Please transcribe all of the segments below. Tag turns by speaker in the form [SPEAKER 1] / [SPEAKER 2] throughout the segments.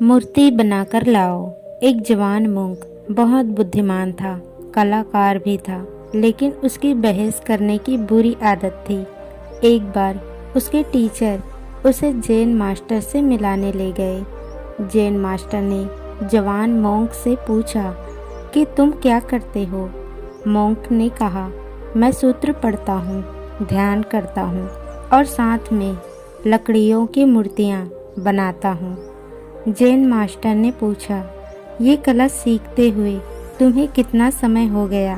[SPEAKER 1] मूर्ति बनाकर लाओ। एक जवान मूंग बहुत बुद्धिमान था, कलाकार भी था, लेकिन उसकी बहस करने की बुरी आदत थी। एक बार उसके टीचर उसे जैन मास्टर से मिलाने ले गए। जैन मास्टर ने जवान मोंक से पूछा कि तुम क्या करते हो। मोंक ने कहा, मैं सूत्र पढ़ता हूँ, ध्यान करता हूँ और साथ में लकड़ियों की मूर्तियाँ बनाता हूँ। जैन मास्टर ने पूछा, ये कला सीखते हुए तुम्हें कितना समय हो गया?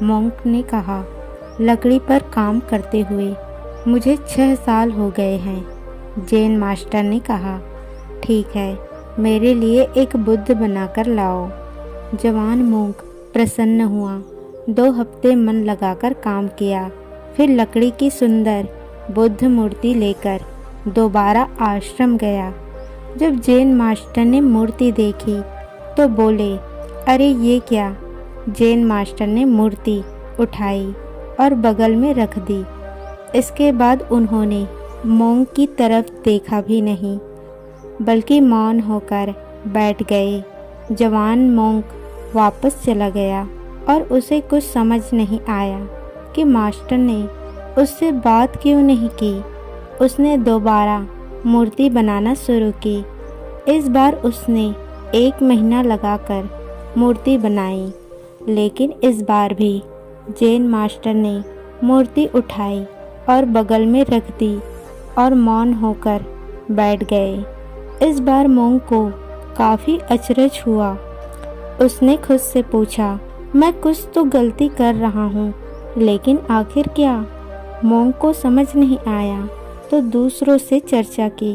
[SPEAKER 1] मोंक ने कहा, लकड़ी पर काम करते हुए मुझे 6 साल हो गए हैं। जैन मास्टर ने कहा, ठीक है, मेरे लिए एक बुद्ध बनाकर लाओ। जवान मोंक प्रसन्न हुआ। 2 हफ्ते मन लगाकर काम किया, फिर लकड़ी की सुंदर बुद्ध मूर्ति लेकर दोबारा आश्रम गया। जब जैन मास्टर ने मूर्ति देखी तो बोले, अरे ये क्या? जैन मास्टर ने मूर्ति उठाई और बगल में रख दी। इसके बाद उन्होंने मोंक की तरफ देखा भी नहीं, बल्कि मौन होकर बैठ गए। जवान मोंक वापस चला गया और उसे कुछ समझ नहीं आया कि मास्टर ने उससे बात क्यों नहीं की। उसने दोबारा मूर्ति बनाना शुरू की। इस बार उसने 1 महीना लगाकर मूर्ति बनाई, लेकिन इस बार भी जैन मास्टर ने मूर्ति उठाई और बगल में रख दी और मौन होकर बैठ गए। इस बार मोंक को काफ़ी अचरज हुआ। उसने खुद से पूछा, मैं कुछ तो गलती कर रहा हूँ, लेकिन आखिर क्या? मोंक को समझ नहीं आया तो दूसरों से चर्चा की।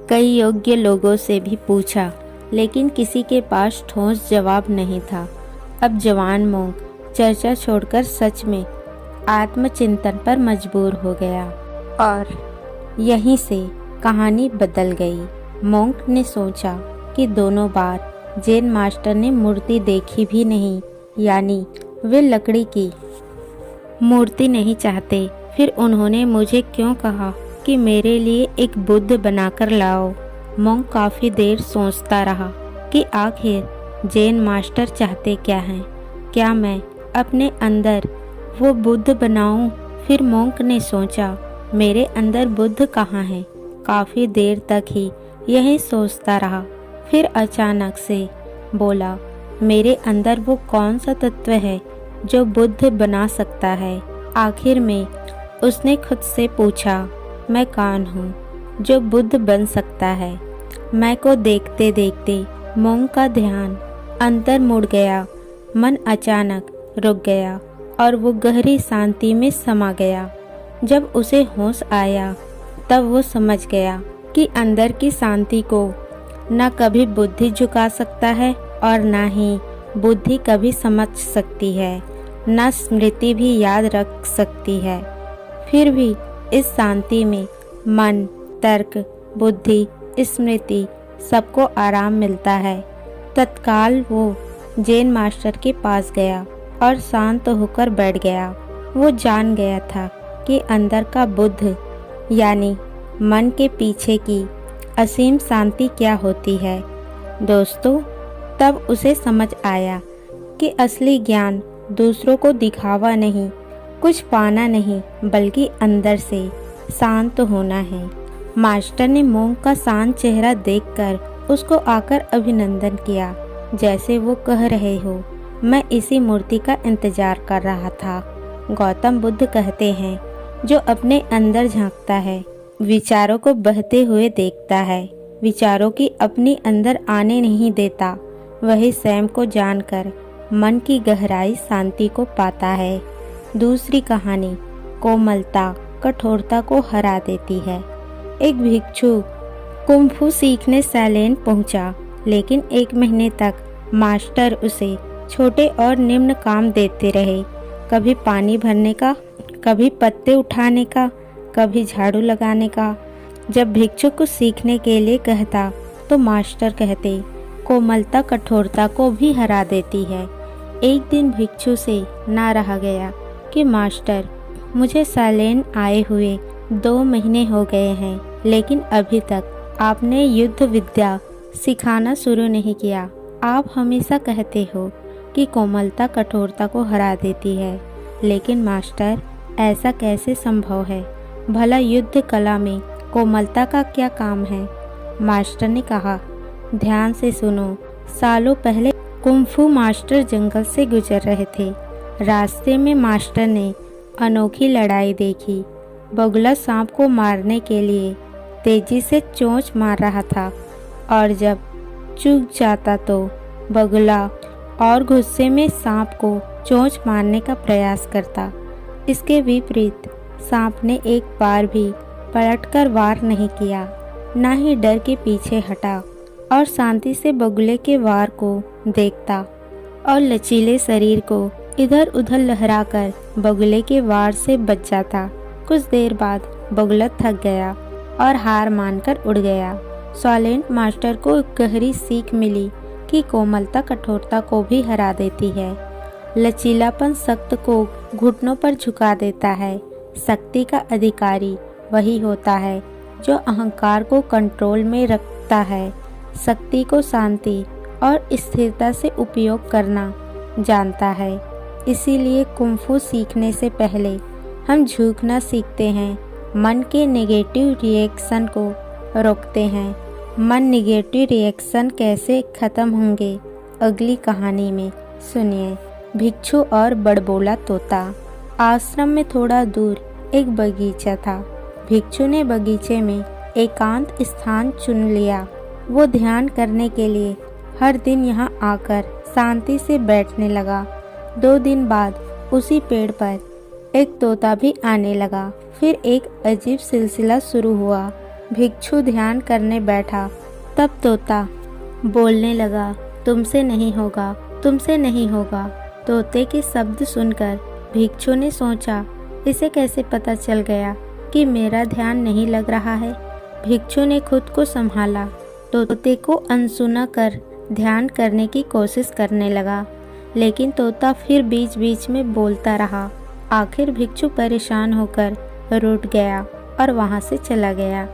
[SPEAKER 1] कई योग्य लोगों से भी पूछा, लेकिन किसी के पास ठोस जवाब नहीं था। अब जवान मोंक चर्चा छोड़कर सच में आत्मचिंतन पर मजबूर हो गया और यहीं से कहानी बदल गई। मोंक ने सोचा कि दोनों बार जैन मास्टर ने मूर्ति देखी भी नहीं, यानी वे लकड़ी की मूर्ति नहीं चाहते। फिर उन्होंने मुझे क्यों कहा कि मेरे लिए एक बुद्ध बनाकर लाओ? मोंक काफ़ी देर सोचता रहा कि आखिर जैन मास्टर चाहते क्या हैं। क्या मैं अपने अंदर वो बुद्ध बनाऊं? फिर मोंक ने सोचा, मेरे अंदर बुद्ध कहाँ है? काफ़ी देर तक ही यही सोचता रहा। फिर अचानक से बोला, मेरे अंदर वो कौन सा तत्व है जो बुद्ध बना सकता है? आखिर में उसने खुद से पूछा, मैं कौन हूँ जो बुद्ध बन सकता है? मैं को देखते देखते मोंक का ध्यान अंतर मुड़ गया। मन अचानक रुक गया और वो गहरी शांति में समा गया। जब उसे होश आया तब वो समझ गया कि अंदर की शांति को न कभी बुद्धि झुका सकता है और न ही बुद्धि कभी समझ सकती है, न स्मृति भी याद रख सकती है। फिर भी इस शांति में मन, तर्क, बुद्धि, स्मृति सबको आराम मिलता है। तत्काल वो जैन मास्टर के पास गया और शांत होकर बैठ गया। वो जान गया था कि अंदर का बुद्ध यानी मन के पीछे की असीम शांति क्या होती है। दोस्तों, तब उसे समझ आया कि असली ज्ञान दूसरों को दिखावा नहीं, कुछ पाना नहीं, बल्कि अंदर से शांत होना है। मास्टर ने मोंक का शांत चेहरा देखकर उसको आकर अभिनंदन किया, जैसे वो कह रहे हो, मैं इसी मूर्ति का इंतजार कर रहा था। गौतम बुद्ध कहते हैं, जो अपने अंदर झांकता है, विचारों को बहते हुए देखता है, विचारों की अपनी अंदर आने नहीं देता, वही स्वयं को जानकर मन की गहराई शांति को पाता है। दूसरी कहानी कोमलता कठोरता को हरा देती है। एक भिक्षु कुंफू सीखने सैलेन पहुंचा, लेकिन 1 महीने तक मास्टर उसे छोटे और निम्न काम देते रहे। कभी पानी भरने का, कभी पत्ते उठाने का, कभी झाड़ू लगाने का। जब भिक्षु कुछ सीखने के लिए कहता तो मास्टर कहते, कोमलता कठोरता को भी हरा देती है। एक दिन भिक्षु से ना रहा गया कि मास्टर, मुझे सैलेन आए हुए 2 महीने हो गए हैं, लेकिन अभी तक आपने युद्ध विद्या सिखाना शुरू नहीं किया। आप हमेशा कहते हो कि कोमलता कठोरता को हरा देती है, लेकिन मास्टर ऐसा कैसे संभव है? भला युद्ध कला में कोमलता का क्या काम है? मास्टर ने कहा, ध्यान से सुनो। सालों पहले कुंफू मास्टर जंगल से गुजर रहे थे। रास्ते में मास्टर ने अनोखी लड़ाई देखी। बगुला सांप को मारने के लिए तेजी से चोंच मार रहा था और जब चूक जाता तो बगुला और गुस्से में सांप को चोंच मारने का प्रयास करता। इसके विपरीत सांप ने एक बार भी पलटकर वार नहीं किया, ना ही डर के पीछे हटा और शांति से बगुले के वार को देखता और लचीले शरीर को इधर उधर लहराकर बगुले के वार से बच जाता। कुछ देर बाद बगुला थक गया और हार मानकर उड़ गया। साइलेंट मास्टर को एक गहरी सीख मिली कि कोमलता कठोरता को भी हरा देती है। लचीलापन सख्त को घुटनों पर झुका देता है। शक्ति का अधिकारी वही होता है जो अहंकार को कंट्रोल में रखता है, शक्ति को शांति और स्थिरता से उपयोग करना जानता है। इसीलिए कुंफू सीखने से पहले हम झुकना सीखते हैं, मन के नेगेटिव रिएक्शन को रोकते हैं। मन नेगेटिव रिएक्शन कैसे खत्म होंगे, अगली कहानी में सुनिए। भिक्षु और बड़बोला तोता। आश्रम में थोड़ा दूर एक बगीचा था। भिक्षु ने बगीचे में एकांत स्थान चुन लिया। वो ध्यान करने के लिए हर दिन यहाँ आकर शांति से बैठने लगा। 2 दिन बाद उसी पेड़ पर एक तोता भी आने लगा। फिर एक अजीब सिलसिला शुरू हुआ। भिक्षु ध्यान करने बैठा, तब तोता बोलने लगा, तुमसे नहीं होगा, तुमसे नहीं होगा। तोते के शब्द सुनकर भिक्षु ने सोचा, इसे कैसे पता चल गया कि मेरा ध्यान नहीं लग रहा है। भिक्षु ने खुद को संभाला, तोते को अनसुना कर ध्यान करने की कोशिश करने लगा, लेकिन तोता फिर बीच बीच में बोलता रहा। आखिर भिक्षु परेशान होकर रूठ गया और वहां से चला गया।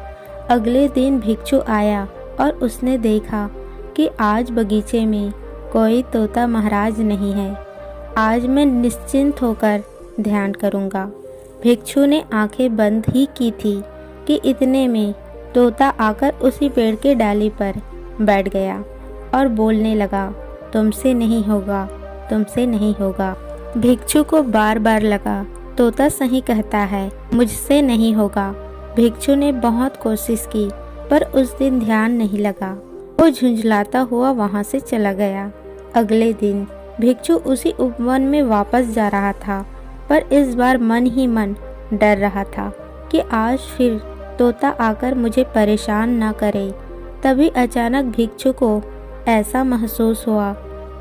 [SPEAKER 1] अगले दिन भिक्षु आया और उसने देखा कि आज बगीचे में कोई तोता महाराज नहीं है। आज मैं निश्चिंत होकर ध्यान करूंगा। भिक्षु ने आंखें बंद ही की थी कि इतने में तोता आकर उसी पेड़ के डाली पर बैठ गया और बोलने लगा, तुमसे नहीं होगा, तुमसे नहीं होगा। भिक्षु को बार बार लगा, तोता सही कहता है, मुझसे नहीं होगा। भिक्षु ने बहुत कोशिश की पर उस दिन ध्यान नहीं लगा। वो झुंझलाता हुआ वहां से चला गया। अगले दिन भिक्षु उसी उपवन में वापस जा रहा था, पर इस बार मन ही मन डर रहा था कि आज फिर तोता आकर मुझे परेशान न करे। तभी अचानक भिक्षु को ऐसा महसूस हुआ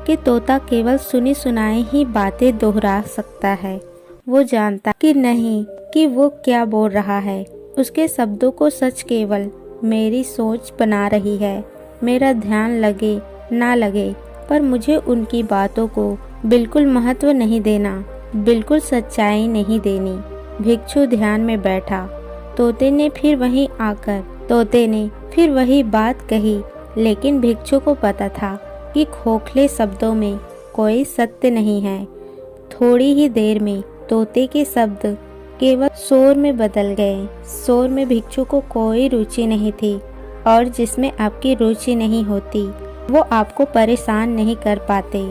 [SPEAKER 1] कि तोता केवल सुनी सुनाई ही बातें दोहरा सकता है। वो जानता कि नहीं कि वो क्या बोल रहा है। उसके शब्दों को सच केवल मेरी सोच बना रही है। मेरा ध्यान लगे ना लगे, पर मुझे उनकी बातों को बिल्कुल महत्व नहीं देना, बिल्कुल सच्चाई नहीं देनी। भिक्षु ध्यान में बैठा। तोते ने फिर वही बात कही, लेकिन भिक्षु को पता था कि खोखले शब्दों में कोई सत्य नहीं है। थोड़ी ही देर में तोते के शब्द केवल शोर में बदल गए। शोर में भिक्षु को कोई रुचि नहीं थी, और जिसमें आपकी रुचि नहीं होती वो आपको परेशान नहीं कर पाते।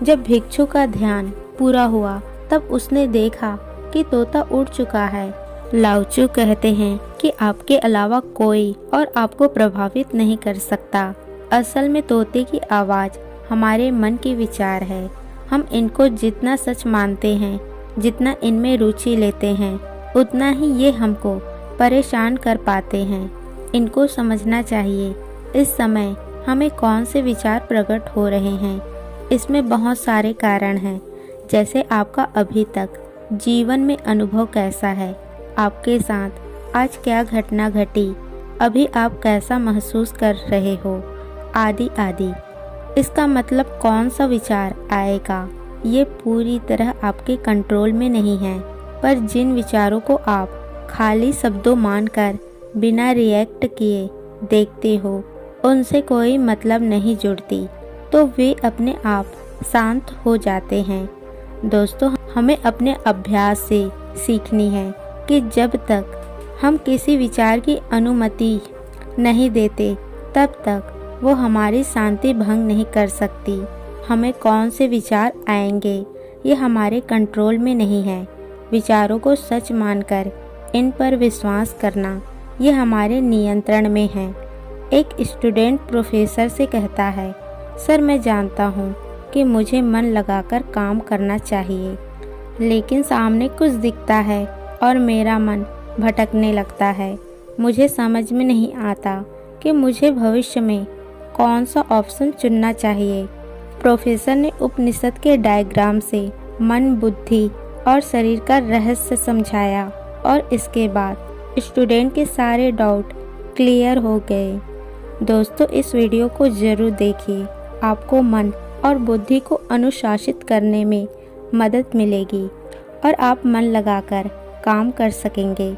[SPEAKER 1] जब भिक्षु का ध्यान पूरा हुआ तब उसने देखा कि तोता उड़ चुका है। लाओत्सु कहते हैं कि आपके अलावा कोई और आपको प्रभावित नहीं कर सकता। असल में तोते की आवाज़ हमारे मन के विचार है। हम इनको जितना सच मानते हैं, जितना इनमें रुचि लेते हैं, उतना ही ये हमको परेशान कर पाते हैं। इनको समझना चाहिए। इस समय हमें कौन से विचार प्रकट हो रहे हैं, इसमें बहुत सारे कारण हैं। जैसे आपका अभी तक जीवन में अनुभव कैसा है, आपके साथ आज क्या घटना घटी, अभी आप कैसा महसूस कर रहे हो, आदि आदि। इसका मतलब कौन सा विचार आएगा ये पूरी तरह आपके कंट्रोल में नहीं है, पर जिन विचारों को आप खाली शब्दों मानकर बिना रिएक्ट किए देखते हो, उनसे कोई मतलब नहीं जुड़ती तो वे अपने आप शांत हो जाते हैं। दोस्तों, हमें अपने अभ्यास से सीखनी है कि जब तक हम किसी विचार की अनुमति नहीं देते तब तक वो हमारी शांति भंग नहीं कर सकती। हमें कौन से विचार आएंगे ये हमारे कंट्रोल में नहीं है। विचारों को सच मानकर इन पर विश्वास करना ये हमारे नियंत्रण में है। एक स्टूडेंट प्रोफेसर से कहता है, सर मैं जानता हूँ कि मुझे मन लगाकर काम करना चाहिए, लेकिन सामने कुछ दिखता है और मेरा मन भटकने लगता है। मुझे समझ में नहीं आता कि मुझे भविष्य में कौन सा ऑप्शन चुनना चाहिए। प्रोफेसर ने उपनिषद के डायग्राम से मन, बुद्धि और शरीर का रहस्य समझाया और इसके बाद स्टूडेंट के सारे डाउट क्लियर हो गए। दोस्तों, इस वीडियो को ज़रूर देखिए। आपको मन और बुद्धि को अनुशासित करने में मदद मिलेगी और आप मन लगाकर काम कर सकेंगे।